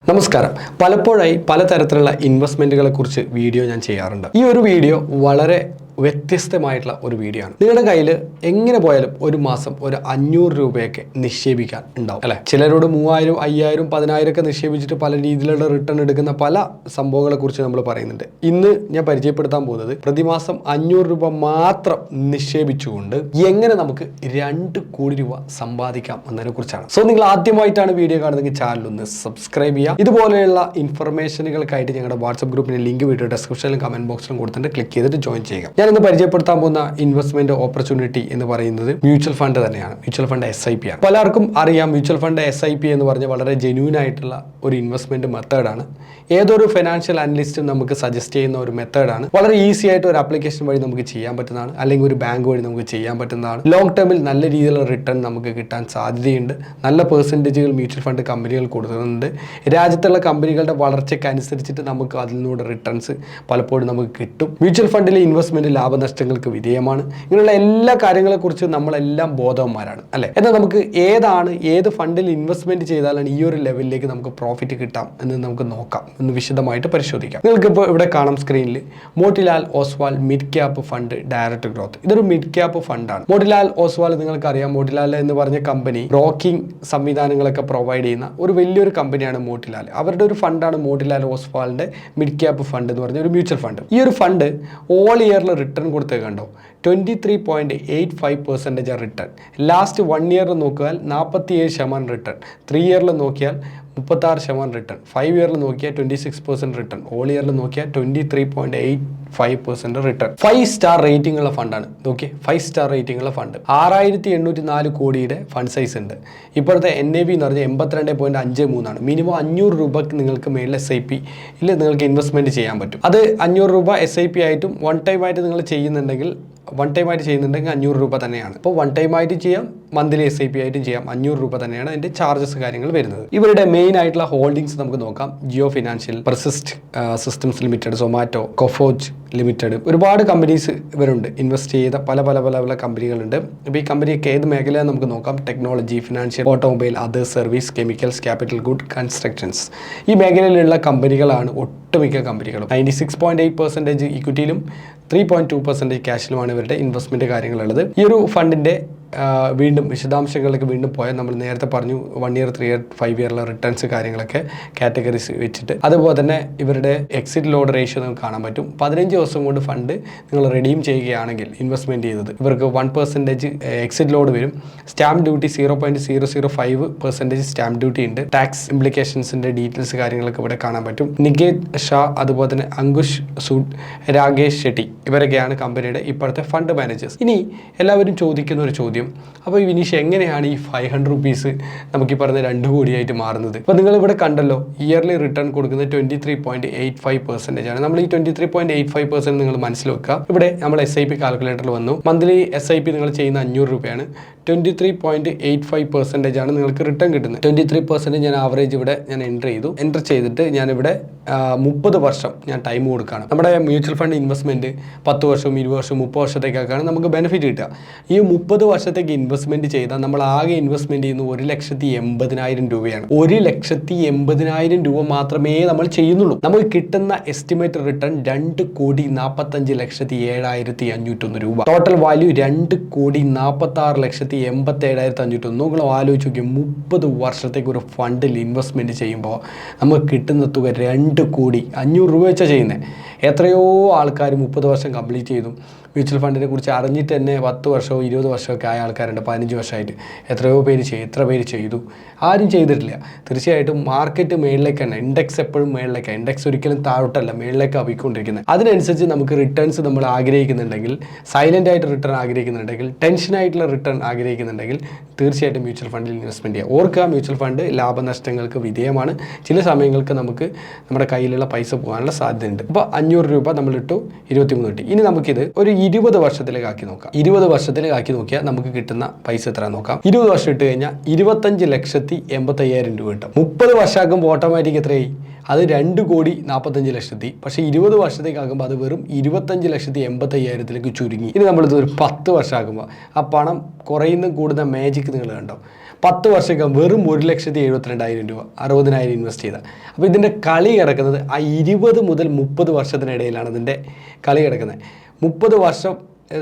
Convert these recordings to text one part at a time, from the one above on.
നമസ്കാരം. പലപ്പോഴായി പലതരത്തിലുള്ള ഇൻവെസ്റ്റ്മെന്റുകളെ കുറിച്ച് വീഡിയോ ഞാൻ ചെയ്യാറുണ്ട്. ഈ ഒരു വീഡിയോ വളരെ വ്യത്യസ്തമായിട്ടുള്ള ഒരു വീഡിയോ ആണ്. നിങ്ങളുടെ കയ്യിൽ എങ്ങനെ പോയാലും ഒരു മാസം ഒരു 500 രൂപയൊക്കെ നിക്ഷേപിക്കാൻ ഉണ്ടാവും അല്ലെ. ചിലരോട് 3000, 5000, 10000 ഒക്കെ നിക്ഷേപിച്ചിട്ട് പല രീതിയിലുള്ള റിട്ടേൺ എടുക്കുന്ന പല സംഭവങ്ങളെ കുറിച്ച് നമ്മൾ പറയുന്നുണ്ട്. ഇന്ന് ഞാൻ പരിചയപ്പെടുത്താൻ പോകുന്നത് പ്രതിമാസം 500 രൂപ മാത്രം നിക്ഷേപിച്ചുകൊണ്ട് എങ്ങനെ നമുക്ക് 2 കോടി രൂപ സമ്പാദിക്കാം എന്നതിനെ കുറിച്ചാണ്. സോ നിങ്ങൾ ആദ്യമായിട്ടാണ് വീഡിയോ കാണുന്നതെങ്കിൽ ചാനൽ ഒന്ന് സബ്സ്ക്രൈബ് ചെയ്യുക. ഇതുപോലെയുള്ള ഇൻഫർമേഷനുകൾക്കായിട്ട് ഞങ്ങളുടെ വാട്സ്ആപ്പ് ഗ്രൂപ്പിന് ലിങ്ക് വീഡിയോ ഡിസ്ക്രിപ്ഷനിലും കമന്റ് ബോക്സിലും കൊടുത്തിട്ട് ക്ലിക്ക് ചെയ്തിട്ട് ജോയിൻ ചെയ്യുക. ഇന്ന് പരിചയപ്പെടുത്താൻ പോകുന്ന ഇൻവെസ്റ്റ്മെന്റ് ഓപ്പർച്യൂണിറ്റി എന്ന് പറയുന്നത് മ്യൂച്വൽ ഫണ്ട് തന്നെയാണ്. മ്യൂച്വൽ ഫണ്ട് SIP ആണ്. പലർക്കും അറിയാം മ്യൂച്വൽ ഫണ്ട് SIP എന്ന് പറഞ്ഞ വളരെ ജെന്യൂൻ ആയിട്ടുള്ള ഒരു ഇൻവെസ്റ്റ്മെന്റ് മെത്തേഡാണ്. ഏതൊരു ഫിനാൻഷ്യൽ അനലിസ്റ്റും നമുക്ക് സജസ്റ്റ് ചെയ്യുന്ന ഒരു മെത്തേഡാണ്. വളരെ ഈസി ആയിട്ട് ഒരു ആപ്ലിക്കേഷൻ വഴി നമുക്ക് ചെയ്യാൻ പറ്റുന്നതാണ്, അല്ലെങ്കിൽ ഒരു ബാങ്ക് വഴി നമുക്ക് ചെയ്യാൻ പറ്റുന്നതാണ്. ലോങ് ടേമിൽ നല്ല രീതിയിലുള്ള റിട്ടേൺ നമുക്ക് കിട്ടാൻ സാധ്യതയുണ്ട്. നല്ല പെർസെൻറ്റേജുകൾ മ്യൂച്വൽ ഫണ്ട് കമ്പനികൾ കൊടുക്കുന്നുണ്ട്. രാജ്യത്തുള്ള കമ്പനികളുടെ വളർച്ചയ്ക്ക് അനുസരിച്ചിട്ട് നമുക്ക് അതിൽ നിന്നൂടെ റിട്ടേൺസ് പലപ്പോഴും നമുക്ക് കിട്ടും. മ്യൂച്വൽ ഫണ്ടിലെ ഇൻവെസ്റ്റ്മെന്റ് ലാഭനഷ്ടങ്ങൾക്ക് വിധേയമാണ്. ഇങ്ങനെയുള്ള എല്ലാ കാര്യങ്ങളെക്കുറിച്ച് നമ്മളെല്ലാം ബോധവന്മാരാണ് അല്ലേ. എന്നാൽ നമുക്ക് ഏത് ഫണ്ടിൽ ഇൻവെസ്റ്റ്മെന്റ് ചെയ്താലാണ് ഈ ഒരു ലെവലിലേക്ക് നമുക്ക് പ്രോഫിറ്റ് കിട്ടാം എന്ന് നമുക്ക് നോക്കാം, എന്ന് വിശദമായിട്ട് പരിശോധിക്കാം. നിങ്ങൾക്കിപ്പോൾ ഇവിടെ കാണാം സ്ക്രീനിൽ Motilal Oswald mid cap fund direct growth. ഇതൊരു മിഡ് ക്യാപ്പ് ഫണ്ടാണ്. മോട്ടിലാൽ ഓസ്വാൾ നിങ്ങൾക്കറിയാം. മോട്ടിലാൽ എന്ന് പറഞ്ഞ കമ്പനി ബ്രോക്കിംഗ് സംവിധാനങ്ങളൊക്കെ പ്രൊവൈഡ് ചെയ്യുന്ന ഒരു വലിയൊരു കമ്പനിയാണ് മോട്ടിലാൽ. അവരുടെ ഒരു ഫണ്ടാണ് മോട്ടിലാൽ ഓസ്വാളിന്റെ മിഡ് ക്യാപ്പ് ഫണ്ട് എന്ന് പറഞ്ഞ ഒരു മ്യൂച്വൽ ഫണ്ട്. ഈ ഒരു ഫണ്ട് ഓൾ ഇയറിൽ റിട്ടേൺ കൊടുത്തേ കണ്ടോ 23.85% റിട്ടേൺ. ലാസ്റ്റ് 1 ഇയറിൽ നോക്കിയാൽ 47% റിട്ടേൺ, 3 ഇയറിൽ നോക്കിയാൽ 36% റിട്ടേൺ, 5 ഇയറിൽ നോക്കിയാൽ 26% റിട്ടേൺ, ഓൾ ഇയറിൽ നോക്കിയാൽ 23.85% റിട്ടേൺ. 5 സ്റ്റാർ റേറ്റിംഗ് ഉള്ള ഫണ്ടാണ്. ഓക്കെ, 5 സ്റ്റാർ റേറ്റിംഗ് ഉള്ള ഫണ്ട്. 6804 കോടിയുടെ ഫണ്ട് സൈസ് ഉണ്ട്. ഇപ്പോഴത്തെ NAV എന്ന് പറഞ്ഞാൽ 82.53 ആണ്. മിനിമം 500 രൂപയ്ക്ക് നിങ്ങൾക്ക് മേളിൽ SIP-യിൽ നിങ്ങൾക്ക് ഇൻവെസ്റ്റ്മെന്റ് ചെയ്യാൻ പറ്റും. അത് 500 രൂപ SIP ആയിട്ടും വൺ ടൈം ആയിട്ട് നിങ്ങൾ ചെയ്യുന്നുണ്ടെങ്കിൽ 500 രൂപ തന്നെയാണ്. അപ്പോൾ വൺ ടൈം ആയിട്ട് ചെയ്യാം, മന്ത്ലി SIP ആയിട്ടും ചെയ്യാം. 500 രൂപ തന്നെയാണ് അതിന്റെ ചാർജസ് കാര്യങ്ങൾ വരുന്നത്. ഇവരുടെ മെയിൻ ആയിട്ടുള്ള ഹോൾഡിംഗ്സ് നമുക്ക് നോക്കാം. Jio financial, persistent systems limited, Zomato, Coforge limited, ഒരുപാട് കമ്പനീസ് ഇവരുണ്ട്. ഇൻവെസ്റ്റ് ചെയ്ത പല കമ്പനികളുണ്ട്. അപ്പോൾ ഈ കമ്പനിയൊക്കെ ഏത് മേഖലയാണ് നമുക്ക് നോക്കാം. Technology, financial, automobile, other service, chemicals, capital good, constructions. ഈ മേഖലയിലുള്ള കമ്പനികളാണ് ഒട്ടുമിക്ക കമ്പനികളും. 96.8% ഇക്വിറ്റിയിലും 3.2% ക്യാഷിലുമാണ് ഇവരുടെ ഇൻവെസ്റ്റ്മെന്റ് കാര്യങ്ങളുള്ളത്. ഈ ഒരു ഫണ്ടിന്റെ വീണ്ടും വിശദാംശങ്ങളിലേക്ക് വീണ്ടും പോയാൽ നമ്മൾ നേരത്തെ പറഞ്ഞു 1 ഇയർ, 3 ഇയർ, 5 ഇയറിലെ റിട്ടേൺസ് കാര്യങ്ങളൊക്കെ കാറ്റഗറീസ് വെച്ചിട്ട്. അതുപോലെ തന്നെ ഇവരുടെ എക്സിറ്റ് ലോഡ് റേഷ്യോ നമുക്ക് കാണാൻ പറ്റും. 15 ദിവസം കൊണ്ട് ഫണ്ട് നിങ്ങൾ റെഡീം ചെയ്യുകയാണെങ്കിൽ ഇൻവെസ്റ്റ്മെന്റ് ചെയ്തത് ഇവർക്ക് 1% എക്സിറ്റ് ലോഡ് വരും. സ്റ്റാമ്പ് ഡ്യൂട്ടി 0.005% സ്റ്റാമ്പ് ഡ്യൂട്ടി ഉണ്ട്. ടാക്സ് ഇംപ്ലിക്കേഷൻസിന്റെ ഡീറ്റെയിൽസ് കാര്യങ്ങളൊക്കെ ഇവിടെ കാണാൻ പറ്റും. നികേത് ഷാ, അതുപോലെ തന്നെ അങ്കുഷ് സൂഡ്, രാകേഷ് ഷെട്ടി, ഇവരൊക്കെയാണ് കമ്പനിയുടെ ഇപ്പോഴത്തെ ഫണ്ട് മാനേജേഴ്സ്. ഇനി എല്ലാവരും ചോദിക്കുന്ന ഒരു ചോദ്യം, അപ്പോൾ വിനീഷ് എങ്ങനെയാണ് ഈ 500 റുപ്പീസ് നമുക്ക് ഈ പറഞ്ഞ 2 കോടിയായിട്ട് മാറുന്നത്? അപ്പോൾ നിങ്ങൾ ഇവിടെ കണ്ടല്ലോ, ഇയർലി റിട്ടേൺ കൊടുക്കുന്നത് 23.85% ആണ്. നമ്മൾ ഈ 23.85% നിങ്ങൾ മനസ്സിൽ വെക്കുക. ഇവിടെ നമ്മൾ SIP കാൽക്കുലേറ്ററിൽ വന്നു. മന്ത്ലി SIP നിങ്ങൾ ചെയ്യുന്ന 500 രൂപയാണ്. 23.85% ആണ് നിങ്ങൾക്ക് റിട്ടേൺ കിട്ടുന്നത്. 23% ഞാൻ ആവറേജ് ഇവിടെ ഞാൻ എൻ്റർ ചെയ്തിട്ട് ഞാനിവിടെ 30 വർഷം ഞാൻ ടൈം കൊടുക്കുകയാണ്. നമ്മുടെ മ്യൂച്വൽ ഫണ്ട് ഇൻവെസ്റ്റ്മെന്റ് 10 വർഷം, 20 വർഷം, 30 വർഷത്തേക്കൊക്കെയാണ് നമുക്ക് ബെനിഫിറ്റ് കിട്ടുക. ഈ 30 വർഷത്തേക്ക് ഇൻവെസ്റ്റ്മെന്റ് ചെയ്താൽ നമ്മൾ ആകെ ഇൻവെസ്റ്റ്മെന്റ് ചെയ്യുന്നത് 1,80,000 രൂപയാണ്. 1,80,000 രൂപ മാത്രമേ നമ്മൾ ചെയ്യുന്നുള്ളൂ. നമുക്ക് കിട്ടുന്ന എസ്റ്റിമേറ്റ് റിട്ടേൺ 2,45,07,501 രൂപ. Total value 2,46,87,501. നിങ്ങൾ ആലോചിച്ച് നോക്കി, 30 വർഷത്തേക്ക് ഒരു ഫണ്ടിൽ ഇൻവെസ്റ്റ്മെന്റ് ചെയ്യുമ്പോൾ നമുക്ക് കിട്ടുന്ന തുക 2,500,000 രൂപ വെച്ചാണ് ചെയ്യുന്നത്. എത്രയോ ആൾക്കാർ 30 വർഷം കംപ്ലീറ്റ് ചെയ്തു. മ്യൂച്വൽ ഫണ്ടിനെ കുറിച്ച് അറിഞ്ഞിട്ട് തന്നെ 10 വർഷമോ 20 വർഷമൊക്കെ ആയ ആൾക്കാരുണ്ട്. 15 വർഷമായിട്ട് എത്ര പേര് ചെയ്തു? ആരും ചെയ്തിട്ടില്ല. തീർച്ചയായിട്ടും മാർക്കറ്റ് മേളിലേക്ക് തന്നെ, ഇൻഡെക്സ് എപ്പോഴും മേളിലേക്കാണ്. ഇൻഡെക്സ് ഒരിക്കലും താഴോട്ടല്ല, മേളിലേക്ക് പോയിക്കൊണ്ടിരിക്കുന്നത്. അതിനനുസരിച്ച് നമുക്ക് റിട്ടേൺസ് നമ്മൾ ആഗ്രഹിക്കുന്നുണ്ടെങ്കിൽ, സൈലൻ്റ് ആയിട്ട് റിട്ടേൺ ആഗ്രഹിക്കുന്നുണ്ടെങ്കിൽ, ടെൻഷനായിട്ടുള്ള റിട്ടേൺ ആഗ്രഹിക്കുന്നുണ്ടെങ്കിൽ തീർച്ചയായിട്ടും മ്യൂച്വൽ ഫണ്ടിൽ ഇൻവെസ്റ്റ്മെൻറ്റ് ചെയ്യുക. ഓർക്കുക, മ്യൂച്വൽ ഫണ്ട് ലാഭനഷ്ടങ്ങൾക്ക് വിധേയമാണ്. ചില സമയങ്ങൾക്ക് നമുക്ക് നമ്മുടെ കയ്യിലുള്ള പൈസ പോകാനുള്ള സാധ്യതയുണ്ട്. അപ്പോൾ 500 രൂപ നമ്മളിട്ടു, 23 കിട്ടി. ഇനി നമുക്കിത് ഒരു 20 വർഷത്തിലേക്ക് ആക്കി നോക്കാം. 20 വർഷത്തിലേക്ക് ആക്കി നോക്കിയാൽ നമുക്ക് കിട്ടുന്ന പൈസ എത്ര നോക്കാം. 20 വർഷം ഇട്ട് കഴിഞ്ഞാൽ 25,85,000 രൂപ കിട്ടും. 30 വർഷമാക്കുമ്പോൾ ഓട്ടോമാറ്റിക് എത്രയായി? അത് 2,45,00,000. പക്ഷേ 20 വർഷത്തേക്കാകുമ്പോൾ അത് വെറും 25,85,000 ചുരുങ്ങി. ഇനി നമ്മളിത് ഒരു 10 വർഷമാകുമ്പോൾ ആ പണം കുറയുന്ന കൂടുന്ന മാജിക് നിങ്ങൾ കണ്ടോ. 10 വർഷമൊക്കെ വെറും 1,72,000 രൂപ, 60,000 ഇൻവെസ്റ്റ് ചെയ്താൽ. അപ്പോൾ ഇതിൻ്റെ കളി കിടക്കുന്നത് ആ 20 മുതൽ 30 വർഷത്തിനിടയിലാണ് ഇതിൻ്റെ കളി കിടക്കുന്നത്. 30 വർഷം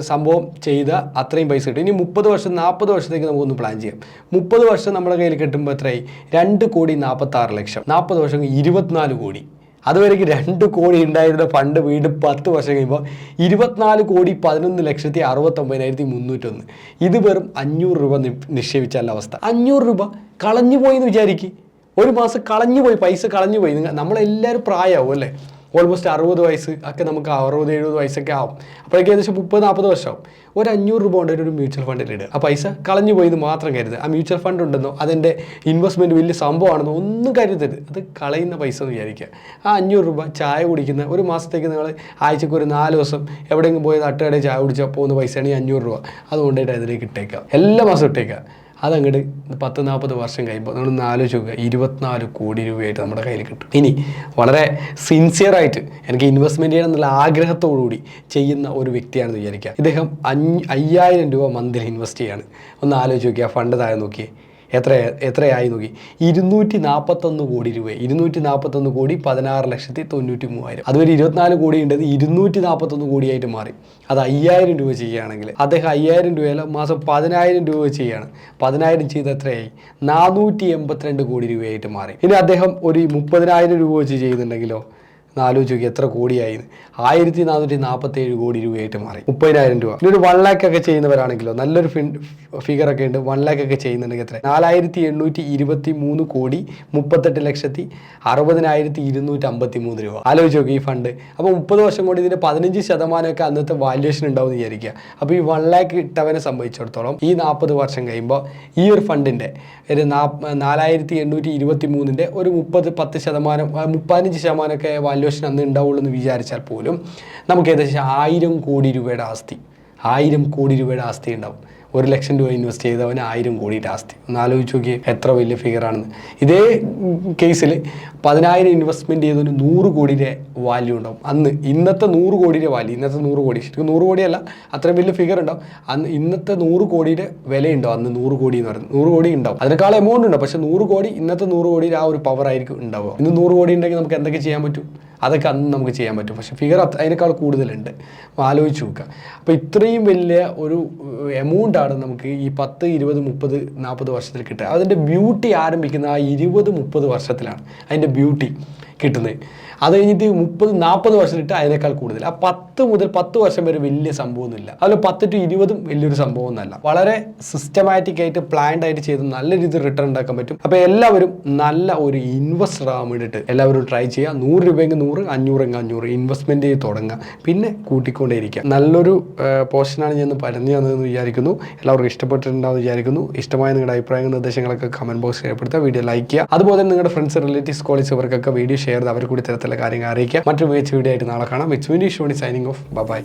സംഭവം ചെയ്ത അത്രയും പൈസ കിട്ടും. ഇനി 30 വർഷം 40 വർഷത്തേക്ക് നമുക്കൊന്ന് പ്ലാൻ ചെയ്യാം. 30 വർഷം നമ്മുടെ കയ്യിൽ കിട്ടുമ്പോൾ എത്രയായി? 2,46,00,000. 40 വർഷം 24 കോടി. അതുവരേക്ക് 2 കോടി ഉണ്ടായിരുന്ന ഫണ്ട് വീണ്ടും 10 വർഷം കഴിയുമ്പോൾ 24,11,69,301. ഇത് വെറും 500 രൂപ നിക്ഷേപിച്ചാലുള്ള അവസ്ഥ. 500 രൂപ കളഞ്ഞു പോയി എന്ന് വിചാരിക്കും. ഒരു മാസം കളഞ്ഞു പോയി, പൈസ കളഞ്ഞു പോയി. നമ്മളെല്ലാവരും പ്രായമാവും അല്ലേ? ഓൾമോസ്റ്റ് 60 വയസ്സ് ഒക്കെ നമുക്ക് 60-70 വയസ്സൊക്കെ ആവും. അപ്പോഴേക്കും ഏകദേശം 30-40 വർഷമാവും. ഒരു 500 രൂപ കൊണ്ടൊരു ഒരു മ്യൂച്വൽ ഫണ്ടിൽ ഇടുക. ആ പൈസ കളഞ്ഞു പോയത് മാത്രം കരുതുക. ആ മ്യൂച്വൽ ഫണ്ട് ഉണ്ടെന്നോ അതിൻ്റെ ഇൻവെസ്റ്റ്മെൻറ്റ് വലിയ സംഭവമാണെന്നോ ഒന്നും കരുതരുത്. അത് കളയുന്ന പൈസ എന്ന് വിചാരിക്കുക. ആ 500 രൂപ ചായ കുടിക്കുന്ന ഒരു മാസത്തേക്ക് നിങ്ങൾ ആഴ്ചക്ക് ഒരു 4 ദിവസം എവിടെയെങ്കിലും പോയി തട്ടുകടയിൽ ചായ കുടിച്ചാൽ പോകുന്ന പൈസയാണ് ഈ 500 രൂപ. അതുകൊണ്ടായിട്ട് അതിലേക്ക് ഇട്ടേക്കുക. എല്ലാ മാസവും ഇട്ടേക്കുക. അതങ്ങോട്ട് 10-40 വർഷം കഴിയുമ്പോൾ നമ്മളൊന്ന് ആലോചിച്ച് നോക്കുക, 24 കോടി രൂപയായിട്ട് നമ്മുടെ കയ്യിൽ കിട്ടും. ഇനി വളരെ സിൻസിയറായിട്ട് എനിക്ക് ഇൻവെസ്റ്റ്മെൻറ്റ് ചെയ്യണം എന്നുള്ള ആഗ്രഹത്തോടുകൂടി ചെയ്യുന്ന ഒരു വ്യക്തിയാണെന്ന് വിചാരിക്കുക. ഇദ്ദേഹം 5,000 രൂപ മന്ത്ലി ഇൻവെസ്റ്റ് ചെയ്യാണ്. ഒന്ന് ആലോചിച്ച് നോക്കിയാൽ ഫണ്ട് താഴെ നോക്കിയേ എത്രയായി നോക്കി. 241 കോടി രൂപ. 241 കോടി 16,93,000. അതുവരെ 24 കോടി ഉണ്ടത് 241 കോടിയായിട്ട് മാറി. അത് 5,000 രൂപ ചെയ്യുകയാണെങ്കിൽ അദ്ദേഹം 5,000 രൂപയല്ല, മാസം 10,000 രൂപ ചെയ്യുകയാണ്. 10,000 ചെയ്ത് എത്രയായി? 482 കോടി രൂപയായിട്ട് മാറി. ഇനി അദ്ദേഹം ഒരു 30,000 രൂപ വെച്ച് ചെയ്യുന്നുണ്ടെങ്കിലോ ആലോചിച്ച് നോക്കി എത്ര കോടിയായി? 1,447 കോടി രൂപയായിട്ട് മാറി. 30,000 രൂപ. ഇനി ഒരു 1 lakh ഒക്കെ ചെയ്യുന്നവരാണെങ്കിലോ നല്ലൊരു ഫിഗറൊക്കെ ഉണ്ട്. 1 lakh ഒക്കെ ചെയ്യുന്നുണ്ടെങ്കിൽ എത്ര? 4,823 കോടി 38,60,253 രൂപ. ആലോചിച്ച് നോക്കി ഈ ഫണ്ട്. അപ്പോൾ 30 വർഷം കൊണ്ട് ഇതിൻ്റെ 15% അന്നത്തെ വാല്യുവേഷൻ ഉണ്ടാവും എന്ന് വിചാരിക്കുക. അപ്പോൾ ഈ 1 lakh ഇട്ടവനെ സംബന്ധിച്ചിടത്തോളം ഈ 40 വർഷം കഴിയുമ്പോൾ ഈ ഒരു ഫണ്ടിൻ്റെ ഒരു 4,823 ഒരു 10% 15% വാല്യൂ അന്ന് ഉണ്ടാവുള്ളൂ എന്ന് വിചാരിച്ചാൽ പോലും നമുക്ക് ഏകദേശം 1,000 കോടി രൂപയുടെ ആസ്തി 1,000 കോടി രൂപയുടെ ആസ്തി ഉണ്ടാവും. 1,00,000 രൂപ ഇൻവെസ്റ്റ് ചെയ്തവന് 1,000 കോടിയുടെ ആസ്തി. ഒന്ന് ആലോചിച്ച് നോക്കിയേ എത്ര വലിയ ഫിഗറാണെന്ന്. ഇതേ കേസിൽ 10,000 ഇൻവെസ്റ്റ്മെൻറ്റ് ചെയ്തതിന് 100 കോടിയുടെ വാല്യൂ ഉണ്ടാവും. അന്ന് ഇന്നത്തെ 100 കോടിയുടെ വാല്യൂ, ഇന്നത്തെ 100 കോടി ശരിക്കും 100 കോടിയല്ല, അത്രയും വലിയ ഫിഗർ ഉണ്ടാവും. അന്ന് ഇന്നത്തെ 100 കോടിയുടെ വിലയുണ്ടാവും. അന്ന് 100 കോടി എന്ന് പറയുന്നത് 100 കോടി ഉണ്ടാവും. അതിനേക്കാൾ എമൗണ്ട് ഉണ്ടാവും. പക്ഷേ 100 കോടി ഇന്നത്തെ 100 കോടിയുടെ ആ ഒരു പവർ ആയിരിക്കും ഉണ്ടാവുക. ഇന്ന് 100 കോടി ഉണ്ടെങ്കിൽ നമുക്ക് എന്തൊക്കെ ചെയ്യാൻ പറ്റും? അതൊക്കെ അന്ന് നമുക്ക് ചെയ്യാൻ പറ്റും. പക്ഷേ ഫിഗർ അതിനേക്കാൾ കൂടുതലുണ്ട്. ആലോചിച്ച് നോക്കുക. അപ്പോൾ ഇത്രയും വലിയ ഒരു എമൗണ്ടാണ് നമുക്ക് ഈ 10, 20, 30, 40 വർഷത്തിൽ കിട്ടുക. അതിൻ്റെ ബ്യൂട്ടി ആരംഭിക്കുന്ന ആ 20-30 വർഷത്തിലാണ് അതിൻ്റെ ബ്യൂട്ടി കിട്ടുന്നത്. അത് കഴിഞ്ഞിട്ട് 30-40 വർഷത്തിലിട്ട് അതിനേക്കാൾ കൂടുതൽ. ആ 10 മുതൽ 10 വർഷം വരെ വലിയ സംഭവമൊന്നുമില്ല. അതിൽ 10 to 20 വലിയൊരു സംഭവമൊന്നുമല്ല. വളരെ സിസ്റ്റമാറ്റിക് ആയിട്ട് പ്ലാൻഡ് ആയിട്ട് ചെയ്ത് നല്ല രീതിയിൽ റിട്ടേൺ ഉണ്ടാക്കാൻ പറ്റും. അപ്പോൾ എല്ലാവരും നല്ല ഒരു ഇൻവെസ്റ്റർ ആകാൻ വേണ്ടിയിട്ട് എല്ലാവരും ട്രൈ ചെയ്യുക. 100 രൂപയെങ്കിൽ 100, 500 എങ്കിൽ 500 ഇൻവെസ്റ്റ്മെൻറ്റ് ചെയ്ത് തുടങ്ങുക. പിന്നെ കൂട്ടിക്കൊണ്ടേയിരിക്കുക. നല്ലൊരു പോർഷനാണ് ഞാൻ പറഞ്ഞു തന്നതെന്ന് വിചാരിക്കുന്നു. എല്ലാവർക്കും ഇഷ്ടപ്പെട്ടിട്ടുണ്ടാവുമെന്ന് വിചാരിക്കുന്നു. ഇഷ്ടമായ നിങ്ങളുടെ അഭിപ്രായങ്ങളും നിർദ്ദേശങ്ങളൊക്കെ കമൻറ്റ് ബോക്സിൽ രേഖപ്പെടുത്തുക. വീഡിയോ ലൈക്ക് ചെയ്യുക. അതുപോലെ നിങ്ങളുടെ ഫ്രണ്ട്സ്, റിലേറ്റീവ്സ്, കോളേജ് ഇവർക്കൊക്കെ വീഡിയോ ഷെയർ ചെയ്ത് അവർ കൂടി തരത്തിലുള്ള കാര്യങ്ങൾ അറിയിക്കുക. മറ്റൊരു മികച്ച വീഡിയോ ആയിട്ട് നാളെ കാണാം. It's me Shoni signing off. By.